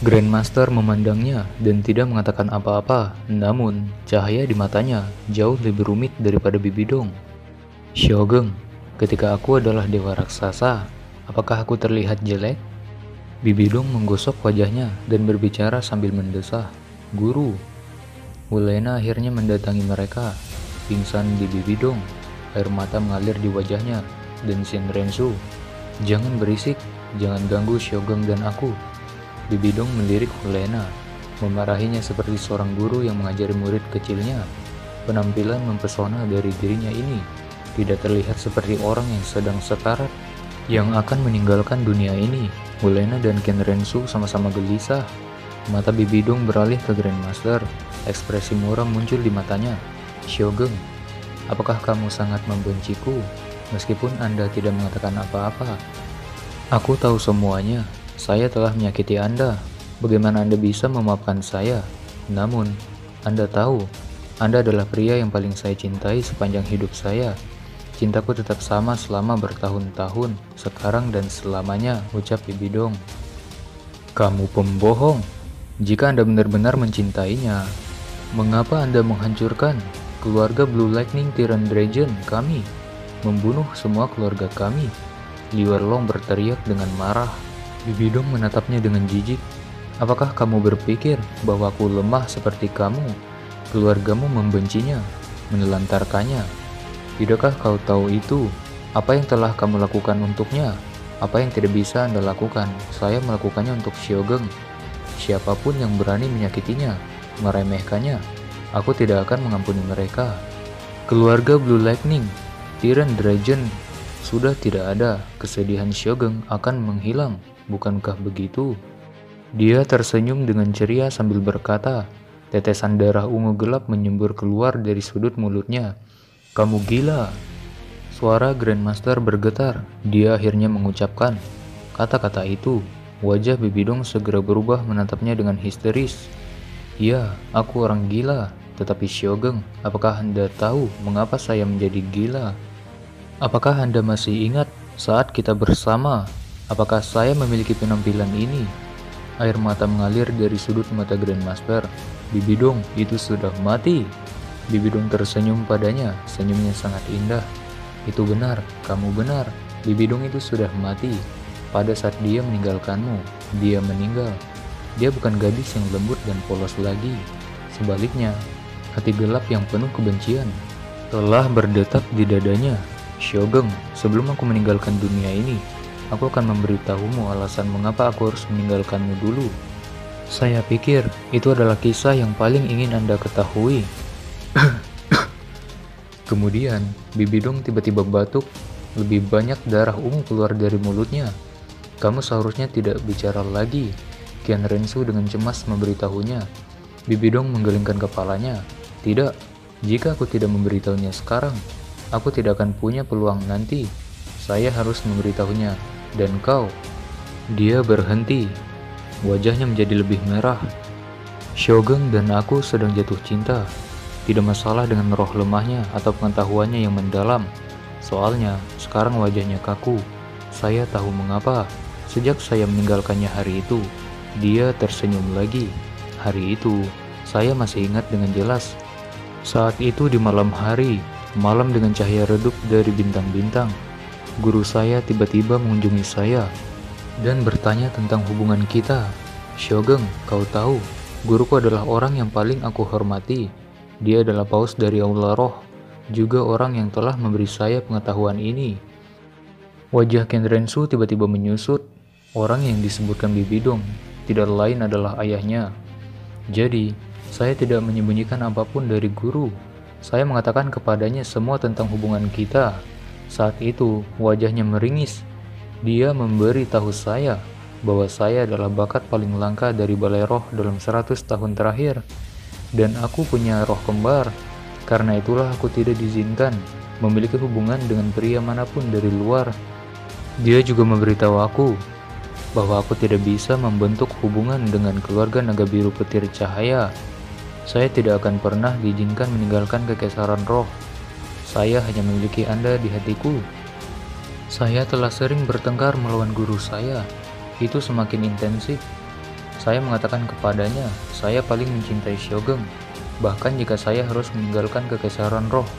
Grandmaster memandangnya dan tidak mengatakan apa-apa, namun cahaya di matanya jauh lebih rumit daripada Bibidong. Shogun, ketika aku adalah dewa raksasa, apakah aku terlihat jelek? Bibidong menggosok wajahnya dan berbicara sambil mendesah. Guru. Wulena akhirnya mendatangi mereka, pingsan di Bibidong, air mata mengalir di wajahnya, dan Shinrensu. Jangan berisik, jangan ganggu Shogun dan aku. Bibidong melirik Wulena, memarahinya seperti seorang guru yang mengajari murid kecilnya. Penampilan mempesona dari dirinya ini tidak terlihat seperti orang yang sedang sekarat, yang akan meninggalkan dunia ini. Wulena dan Shinrensu sama-sama gelisah. Mata Bibidong beralih ke Grandmaster, ekspresi muram muncul di matanya. Shogun, apakah kamu sangat membenciku, meskipun Anda tidak mengatakan apa-apa? Aku tahu semuanya. Saya telah menyakiti Anda. Bagaimana Anda bisa memaafkan saya? Namun, Anda tahu, Anda adalah pria yang paling saya cintai sepanjang hidup saya. Cintaku tetap sama selama bertahun-tahun, sekarang dan selamanya, ucap Bibidong. Kamu pembohong. Jika Anda benar-benar mencintainya, mengapa Anda menghancurkan keluarga Blue Lightning Tyrant Dragon kami? Membunuh semua keluarga kami. Liu Erlong berteriak dengan marah. Bibidong menatapnya dengan jijik. Apakah kamu berpikir bahwa aku lemah seperti kamu? Keluargamu membencinya, menelantarkannya. Tidakkah kau tahu itu? Apa yang telah kamu lakukan untuknya? Apa yang tidak bisa Anda lakukan? Saya melakukannya untuk Shogun. Siapapun yang berani menyakitinya, meremehkannya, aku tidak akan mengampuni mereka. Keluarga Blue Lightning, Tyrant Dragon, sudah tidak ada. Kesedihan Shogun akan menghilang. Bukankah begitu? Dia tersenyum dengan ceria sambil berkata, tetesan darah ungu gelap menyembur keluar dari sudut mulutnya. Kamu gila. Suara Grandmaster bergetar. Dia akhirnya mengucapkan kata-kata itu. Wajah Bibidong segera berubah menatapnya dengan histeris. Ya, aku orang gila. Tetapi Shogun, apakah Anda tahu mengapa saya menjadi gila? Apakah Anda masih ingat saat kita bersama? Apakah saya memiliki penampilan ini? Air mata mengalir dari sudut mata Grandmaster. Bibidong, itu sudah mati. Bibidong tersenyum padanya, senyumnya sangat indah. Itu benar, kamu benar. Bibidong itu sudah mati. Pada saat dia meninggalkanmu, dia meninggal. Dia bukan gadis yang lembut dan polos lagi. Sebaliknya, hati gelap yang penuh kebencian telah berdetak di dadanya. Shogun, sebelum aku meninggalkan dunia ini, aku akan memberitahumu alasan mengapa aku harus meninggalkanmu dulu. Saya pikir itu adalah kisah yang paling ingin Anda ketahui. Kemudian, Bibidong tiba-tiba batuk. Lebih banyak darah ungu keluar dari mulutnya. Kamu seharusnya tidak bicara lagi. Shinrensu dengan cemas memberitahunya. Bibidong menggelengkan kepalanya. Tidak, jika aku tidak memberitahunya sekarang, aku tidak akan punya peluang nanti. Saya harus memberitahunya. Dan kau. Dia berhenti. Wajahnya menjadi lebih merah. Shogun dan aku sedang jatuh cinta. Tidak masalah dengan roh lemahnya atau pengetahuannya yang mendalam. Soalnya, sekarang wajahnya kaku. Saya tahu mengapa. Sejak saya meninggalkannya hari itu, dia tersenyum lagi. Hari itu, saya masih ingat dengan jelas. Saat itu di malam hari, malam dengan cahaya redup dari bintang-bintang, guru saya tiba-tiba mengunjungi saya dan bertanya tentang hubungan kita. Shogun, kau tahu, guruku adalah orang yang paling aku hormati. Dia adalah paus dari Aula Roh, juga orang yang telah memberi saya pengetahuan ini. Wajah Shinrensu tiba-tiba menyusut. Orang yang disebutkan Bibidong tidak lain adalah ayahnya. Jadi, saya tidak menyembunyikan apapun dari guru. Saya mengatakan kepadanya semua tentang hubungan kita. Saat itu, wajahnya meringis. Dia memberi tahu saya bahwa saya adalah bakat paling langka dari balai roh dalam 100 tahun terakhir. Dan aku punya roh kembar. Karena itulah aku tidak diizinkan memiliki hubungan dengan pria manapun dari luar. Dia juga memberitahu aku bahwa aku tidak bisa membentuk hubungan dengan keluarga naga biru petir cahaya. Saya tidak akan pernah diizinkan meninggalkan kekesaran roh. Saya hanya memiliki Anda di hatiku. Saya telah sering bertengkar melawan guru saya. Itu semakin intensif. Saya mengatakan kepadanya, saya paling mencintai Shogun. Bahkan jika saya harus meninggalkan kekesaran roh,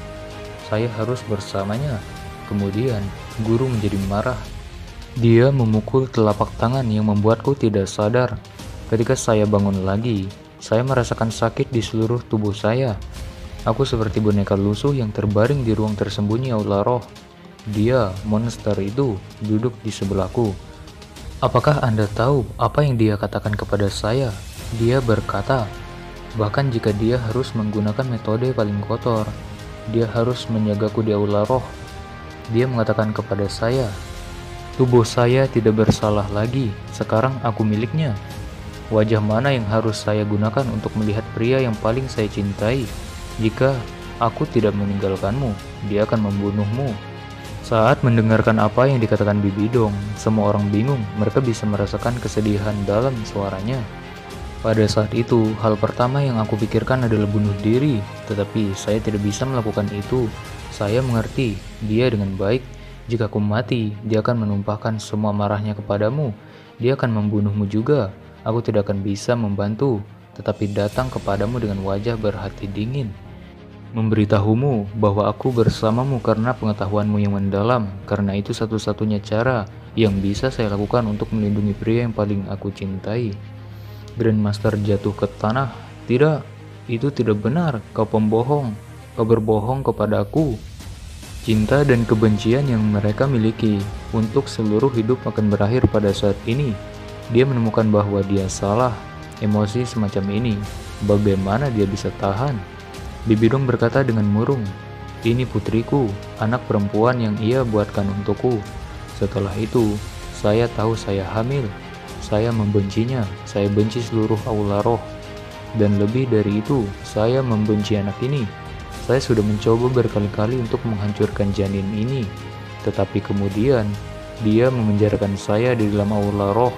saya harus bersamanya. Kemudian, guru menjadi marah. Dia memukul telapak tangan yang membuatku tidak sadar. Ketika saya bangun lagi, saya merasakan sakit di seluruh tubuh saya. Aku seperti boneka lusuh yang terbaring di ruang tersembunyi aula roh. Dia, monster itu, duduk di sebelahku. Apakah Anda tahu apa yang dia katakan kepada saya? Dia berkata, bahkan jika dia harus menggunakan metode paling kotor, dia harus menjagaku di aula roh. Dia mengatakan kepada saya, tubuh saya tidak bersalah lagi, sekarang aku miliknya. Wajah mana yang harus saya gunakan untuk melihat pria yang paling saya cintai? Jika aku tidak meninggalkanmu, dia akan membunuhmu. Saat mendengarkan apa yang dikatakan Bibi Dong, semua orang bingung. Mereka bisa merasakan kesedihan dalam suaranya. Pada saat itu, hal pertama yang aku pikirkan adalah bunuh diri. Tetapi saya tidak bisa melakukan itu. Saya mengerti dia dengan baik. Jika aku mati, dia akan menumpahkan semua marahnya kepadamu. Dia akan membunuhmu juga. Aku tidak akan bisa membantu, tetapi datang kepadamu dengan wajah berhati dingin. Memberitahumu bahwa aku bersamamu karena pengetahuanmu yang mendalam. Karena itu satu-satunya cara yang bisa saya lakukan untuk melindungi pria yang paling aku cintai. Grandmaster jatuh ke tanah. Tidak, itu tidak benar. Kau pembohong. Kau berbohong kepada aku. Cinta dan kebencian yang mereka miliki untuk seluruh hidup akan berakhir pada saat ini. Dia menemukan bahwa dia salah. Emosi semacam ini, bagaimana dia bisa tahan? Bibi Dong berkata dengan murung, ini putriku, anak perempuan yang ia buatkan untukku. Setelah itu, saya tahu saya hamil. Saya membencinya, saya benci seluruh aula roh. Dan lebih dari itu, saya membenci anak ini. Saya sudah mencoba berkali-kali untuk menghancurkan janin ini. Tetapi kemudian, dia memenjarakan saya di dalam aula roh.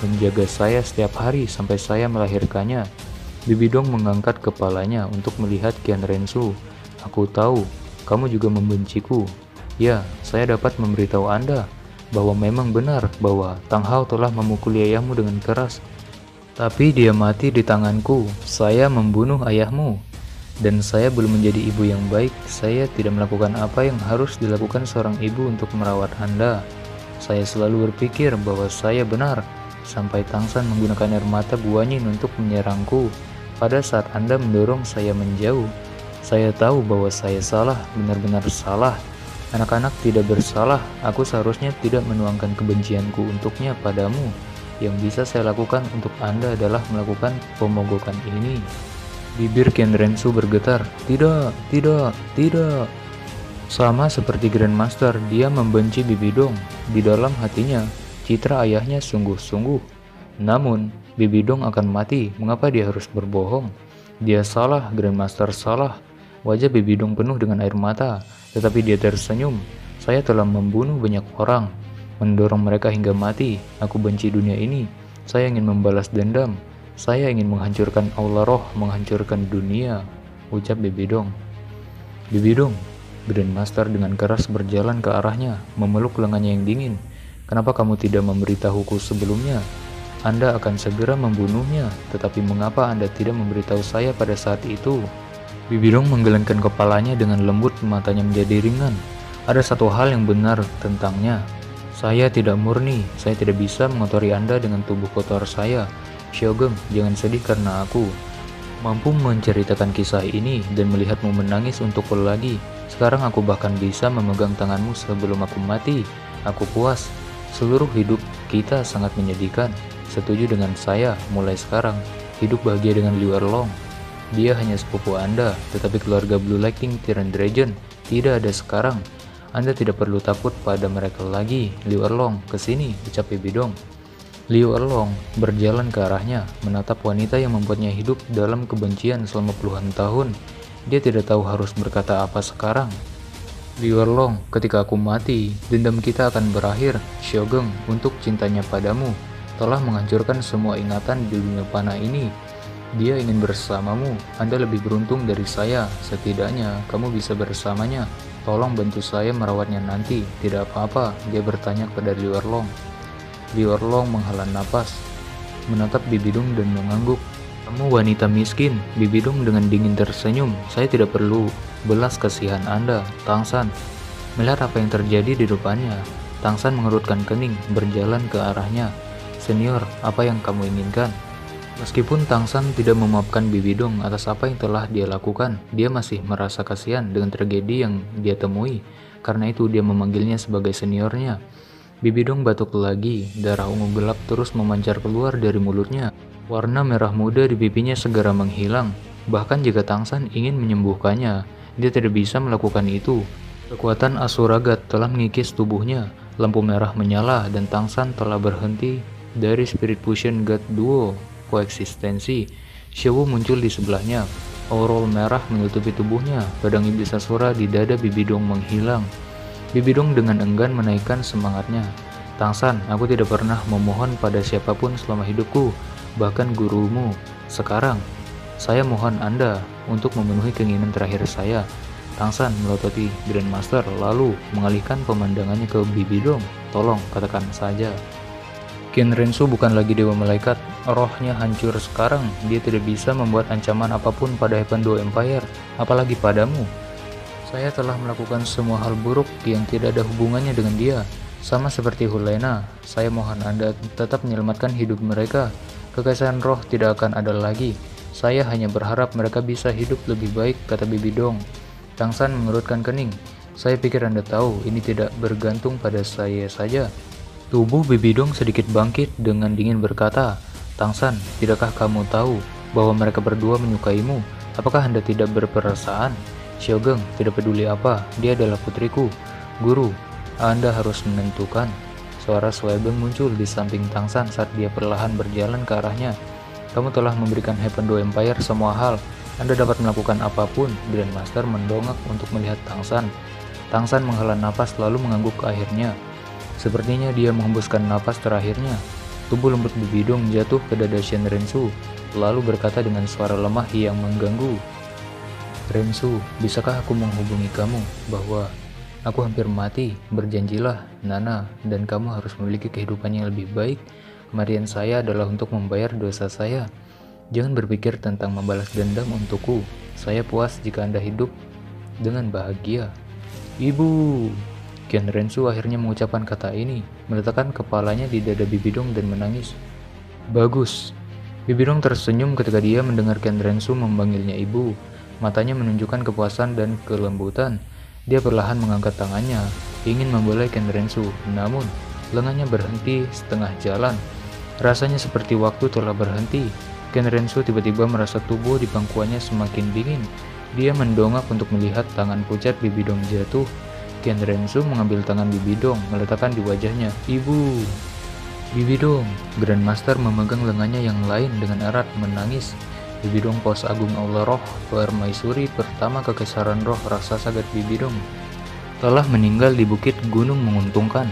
Menjaga saya setiap hari sampai saya melahirkannya. Bibi Dong mengangkat kepalanya untuk melihat Qian Rensu. Aku tahu, kamu juga membenciku. Ya, saya dapat memberitahu Anda bahwa memang benar bahwa Tang Hao telah memukuli ayahmu dengan keras. Tapi dia mati di tanganku. Saya membunuh ayahmu. Dan saya belum menjadi ibu yang baik. Saya tidak melakukan apa yang harus dilakukan seorang ibu untuk merawat Anda. Saya selalu berpikir bahwa saya benar. Sampai Tang San menggunakan air mata buahnya untuk menyerangku. Pada saat Anda mendorong saya menjauh, saya tahu bahwa saya salah, benar-benar salah. Anak-anak tidak bersalah, aku seharusnya tidak menuangkan kebencianku untuknya padamu. Yang bisa saya lakukan untuk Anda adalah melakukan pemogokan ini. Bibir Qian Rensu bergetar, tidak, tidak, tidak. Sama seperti Grandmaster, dia membenci Bibi Dong. Di dalam hatinya, citra ayahnya sungguh-sungguh. Namun, Bibi Dong akan mati. Mengapa dia harus berbohong? Dia salah, Grandmaster salah. Wajah Bibi Dong penuh dengan air mata, tetapi dia tersenyum. Saya telah membunuh banyak orang, mendorong mereka hingga mati. Aku benci dunia ini. Saya ingin membalas dendam. Saya ingin menghancurkan aula roh, menghancurkan dunia, ucap Bibi Dong. Bibi Dong, Grandmaster dengan keras berjalan ke arahnya, memeluk lengannya yang dingin. Kenapa kamu tidak memberitahuku sebelumnya? Anda akan segera membunuhnya, tetapi mengapa Anda tidak memberitahu saya pada saat itu? Bibi Dong menggelengkan kepalanya dengan lembut, matanya menjadi ringan. Ada satu hal yang benar tentangnya. Saya tidak murni, saya tidak bisa mengotori Anda dengan tubuh kotor saya. Shogun, jangan sedih karena aku mampu menceritakan kisah ini dan melihatmu menangis untukku lagi. Sekarang aku bahkan bisa memegang tanganmu sebelum aku mati. Aku puas. Seluruh hidup kita sangat menyedihkan. Setuju dengan saya, mulai sekarang, hidup bahagia dengan Liu Erlong. Dia hanya sepupu Anda, tetapi keluarga Blue Lightning Tyrant Dragon tidak ada sekarang. Anda tidak perlu takut pada mereka lagi. Liu Erlong, kesini, ucap Bibi Dong. Liu Erlong berjalan ke arahnya, menatap wanita yang membuatnya hidup dalam kebencian selama puluhan tahun. Dia tidak tahu harus berkata apa sekarang. Liu Erlong, ketika aku mati, dendam kita akan berakhir. Shogun, untuk cintanya padamu, telah menghancurkan semua ingatan di dunia panah ini. Dia ingin bersamamu. Anda lebih beruntung dari saya. Setidaknya, kamu bisa bersamanya. Tolong bantu saya merawatnya nanti. Tidak apa-apa, dia bertanya kepada Liu Erlong. Liu Erlong menghela napas, menatap Bibidung dan mengangguk. Kamu wanita miskin, Bibidung dengan dingin tersenyum. Saya tidak perlu belas kasihan Anda, Tangsan. Melihat apa yang terjadi di depannya, Tangsan mengerutkan kening, berjalan ke arahnya. Senior, apa yang kamu inginkan? Meskipun Tangsan tidak memaafkan Bibidung atas apa yang telah dia lakukan, dia masih merasa kasihan dengan tragedi yang dia temui. Karena itu dia memanggilnya sebagai seniornya. Bibidong batuk lagi, darah ungu gelap terus memancar keluar dari mulutnya. Warna merah muda di pipinya segera menghilang. Bahkan jika Tangsan ingin menyembuhkannya, dia tidak bisa melakukan itu. Kekuatan Asuragat telah mengikis tubuhnya. Lampu merah menyala dan Tangsan telah berhenti dari Spirit Fusion God Duo koeksistensi. Xiaowu muncul di sebelahnya. Aurol merah menutupi tubuhnya. Pedang Iblis Asura di dada Bibidong menghilang. Bibidong dengan enggan menaikkan semangatnya. Tangsan, aku tidak pernah memohon pada siapapun selama hidupku, bahkan gurumu. Sekarang, saya mohon Anda untuk memenuhi keinginan terakhir saya. Tangsan melototi Grandmaster lalu mengalihkan pemandangannya ke Bibidong. Tolong, katakan saja. Kenrensu bukan lagi dewa malaikat, rohnya hancur sekarang. Dia tidak bisa membuat ancaman apapun pada Heaven Empire, apalagi padamu. Saya telah melakukan semua hal buruk yang tidak ada hubungannya dengan dia. Sama seperti Hulena, saya mohon Anda tetap menyelamatkan hidup mereka. Kekaisahan roh tidak akan ada lagi. Saya hanya berharap mereka bisa hidup lebih baik, kata Bibidong. Tangsan mengerutkan kening. Saya pikir Anda tahu, ini tidak bergantung pada saya saja. Tubuh Bibidong sedikit bangkit dengan dingin berkata, Tangsan, tidakkah kamu tahu bahwa mereka berdua menyukaimu? Apakah Anda tidak berperasaan? Shogun, tidak peduli apa, dia adalah putriku. Guru, Anda harus menentukan. Suara Suebeng muncul di samping Tangsan saat dia perlahan berjalan ke arahnya. Kamu telah memberikan Heaven Empire semua hal. Anda dapat melakukan apapun. Grandmaster mendongak untuk melihat Tangsan. Tangsan menghela napas lalu mengangguk ke akhirnya. Sepertinya dia menghembuskan napas terakhirnya. Tubuh lembut Bibidong jatuh ke dada Shenrensu, lalu berkata dengan suara lemah yang mengganggu. Rensu, bisakah aku menghubungi kamu bahwa aku hampir mati? Berjanjilah, Nana, dan kamu harus memiliki kehidupan yang lebih baik. Kematian saya adalah untuk membayar dosa saya. Jangan berpikir tentang membalas dendam untukku. Saya puas jika Anda hidup dengan bahagia. Ibu! Ken Rensu akhirnya mengucapkan kata ini, meletakkan kepalanya di dada Bibidong dan menangis. Bagus. Bibidong tersenyum ketika dia mendengar Ken Rensu memanggilnya ibu. Matanya menunjukkan kepuasan dan kelembutan. Dia perlahan mengangkat tangannya, ingin membelai Ken Rensu, namun lengannya berhenti setengah jalan. Rasanya seperti waktu telah berhenti. Ken Rensu tiba-tiba merasa tubuh di pangkuannya semakin dingin. Dia mendongak untuk melihat tangan pucat Bibidong jatuh. Ken Rensu mengambil tangan Bibidong, meletakkan di wajahnya. Ibu! Bibidong! Grandmaster memegang lengannya yang lain dengan erat, menangis. Bibidong Paus Agung Allah Roh Permaisuri pertama Kekaisaran Roh Raksasa God Bibidong telah meninggal di Bukit Gunung Menguntungkan.